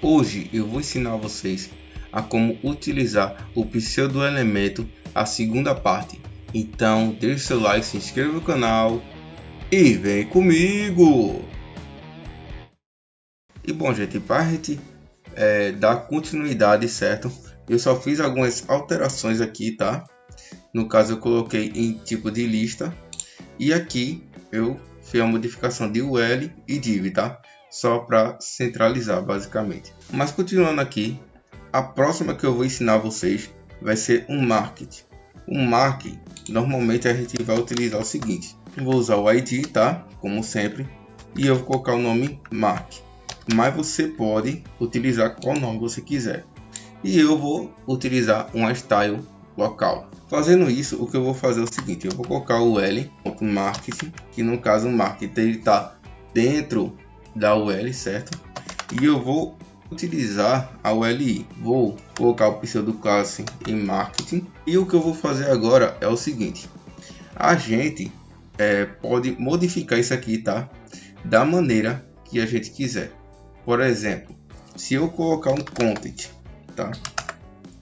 Hoje eu vou ensinar vocês a como utilizar o pseudo-elemento, a segunda parte. Então deixe seu like, se inscreva no canal e vem comigo! E bom gente, para a gente dar continuidade, certo? Eu só fiz algumas alterações aqui, tá? No caso eu coloquei em tipo de lista e aqui eu fiz a modificação de UL e div, tá? Só para centralizar basicamente. Mas continuando aqui, a próxima que eu vou ensinar vocês vai ser um market. Um market, normalmente a gente vai utilizar o seguinte: eu vou usar o ID, tá? Como sempre, e eu vou colocar o nome mark. Mas você pode utilizar qual nome você quiser. E eu vou utilizar uma style local. Fazendo isso, o que eu vou fazer é o seguinte: eu vou colocar o L.market, que no caso o market ele está dentro da UL, certo? E eu vou utilizar a ULI. Vou colocar o pseudo classe em marketing. E o que eu vou fazer agora é o seguinte: a gente pode modificar isso aqui, tá? Da maneira que a gente quiser. Por exemplo, se eu colocar um content, tá?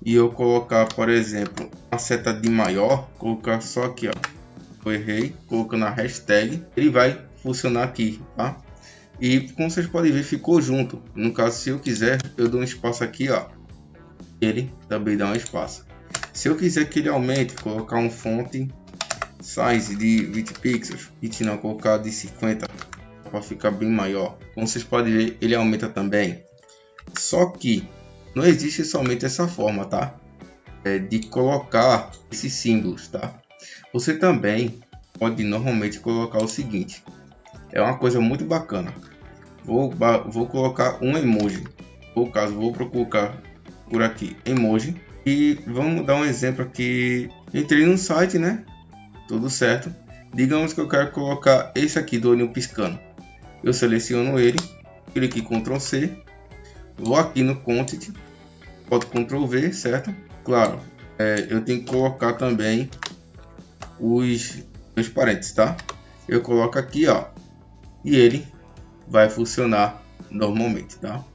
E eu colocar, por exemplo, uma seta de maior, colocar só aqui, ó. Eu errei, colocando a hashtag, ele vai funcionar aqui, tá? E como vocês podem ver, ficou junto. No caso, se eu quiser, eu dou um espaço aqui, ó. Ele também dá um espaço. Se eu quiser que ele aumente, colocar um font size de 20 pixels, e não colocar de 50 para ficar bem maior. Como vocês podem ver, ele aumenta também. Só que não existe somente essa forma, tá? De colocar esses símbolos, tá? Você também pode normalmente colocar o seguinte: é uma coisa muito bacana. Vou colocar um emoji. No caso, vou colocar por aqui emoji. E vamos dar um exemplo aqui. Entrei no site, né? Tudo certo. Digamos que eu quero colocar esse aqui do olhinho piscando. Eu seleciono ele, clique em Ctrl C, vou aqui no Content, boto Ctrl V, certo? Claro, eu tenho que colocar também os parênteses, tá? Eu coloco aqui, ó, e ele vai funcionar normalmente, tá?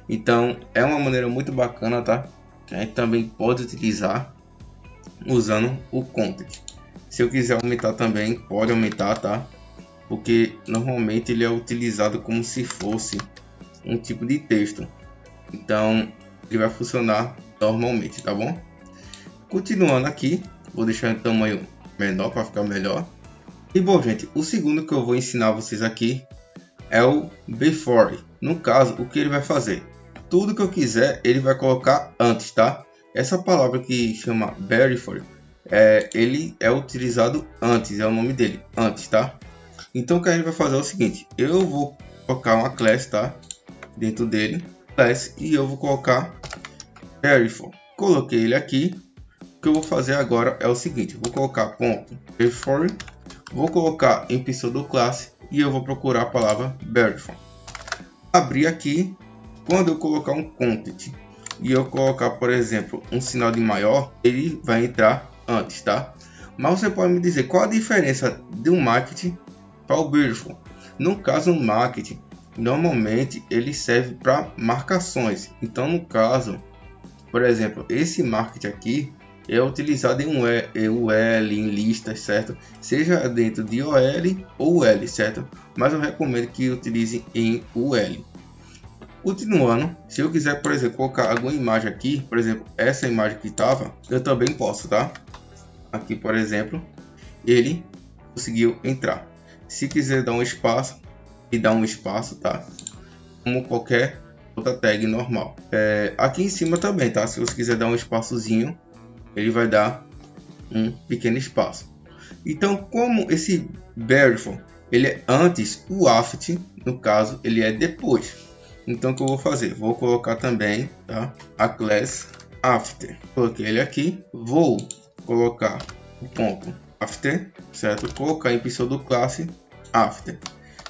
Então é uma maneira muito bacana, tá? Que a gente também pode utilizar usando o Content. Se eu quiser aumentar também, pode aumentar, tá? Porque normalmente ele é utilizado como se fosse um tipo de texto. Então ele vai funcionar normalmente, tá bom? Continuando aqui, vou deixar em tamanho menor para ficar melhor. E bom gente, o segundo que eu vou ensinar vocês aqui é o before. No caso, o que ele vai fazer? Tudo que eu quiser ele vai colocar antes, tá? Essa palavra que chama before, ele é utilizado antes, é o nome dele, antes, tá? Então o que a gente vai fazer é o seguinte: eu vou colocar uma class, tá? Dentro dele, class, e eu vou colocar before. Coloquei ele aqui. O que eu vou fazer agora é o seguinte: vou colocar ponto before, vou colocar em pseudo classe e eu vou procurar a palavra before. Abrir aqui. Quando eu colocar um content e eu colocar, por exemplo, um sinal de maior, ele vai entrar antes, tá? Mas você pode me dizer qual a diferença de um marketing para o before? No caso, um marketing normalmente ele serve para marcações. Então, no caso, por exemplo, esse marketing aqui é utilizado em UL, em listas, certo? Seja dentro de OL ou UL, certo? Mas eu recomendo que utilize em UL. Continuando, se eu quiser, por exemplo, colocar alguma imagem aqui, por exemplo, essa imagem que estava, eu também posso, tá? Aqui, por exemplo, ele conseguiu entrar. Se quiser dar um espaço, e dar um espaço, tá? Como qualquer outra tag normal. Aqui em cima também, tá? Se você quiser dar um espaçozinho, ele vai dar um pequeno espaço. Então, como esse before ele é antes, o after, no caso, ele é depois. Então, o que eu vou fazer? Vou colocar também, tá? A class after. Coloquei ele aqui. Vou colocar o ponto after, certo? Colocar em pseudo classe after.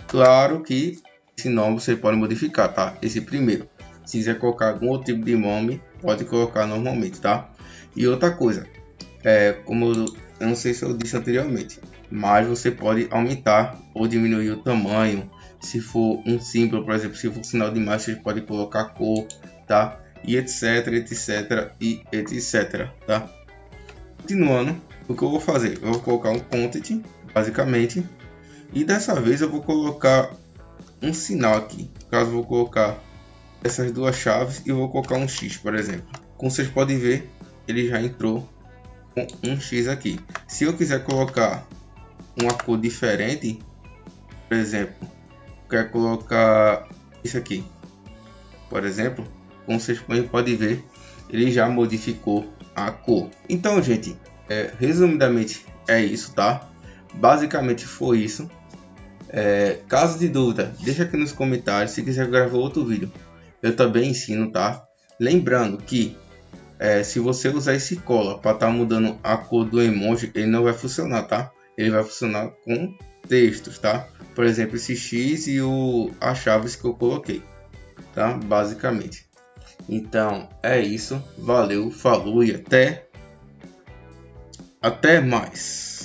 Claro que esse nome você pode modificar, tá? Esse primeiro. Se quiser colocar algum outro tipo de nome, pode colocar normalmente, tá? E outra coisa, como eu não sei se eu disse anteriormente, mas você pode aumentar ou diminuir o tamanho, se for um símbolo, por exemplo, se for sinal de mais, você pode colocar cor, tá? E etc, etc e etc, tá? Continuando, o que eu vou fazer? Eu vou colocar um content, basicamente, e dessa vez eu vou colocar um sinal aqui. No caso, eu vou colocar essas duas chaves e eu vou colocar um X, por exemplo. Como vocês podem ver, ele já entrou com um X aqui. Se eu quiser colocar uma cor diferente, por exemplo, quero colocar isso aqui, por exemplo, como vocês podem ver, ele já modificou a cor. Então, gente, resumidamente é isso, tá? Basicamente foi isso. Caso de dúvida, deixa aqui nos comentários. Se quiser gravar outro vídeo, eu também ensino, tá? Lembrando que se você usar esse cola para estar mudando a cor do emoji, ele não vai funcionar, tá? Ele vai funcionar com textos, tá? Por exemplo, esse X e as chaves que eu coloquei, tá? Basicamente. Então é isso. Valeu, falou e até mais.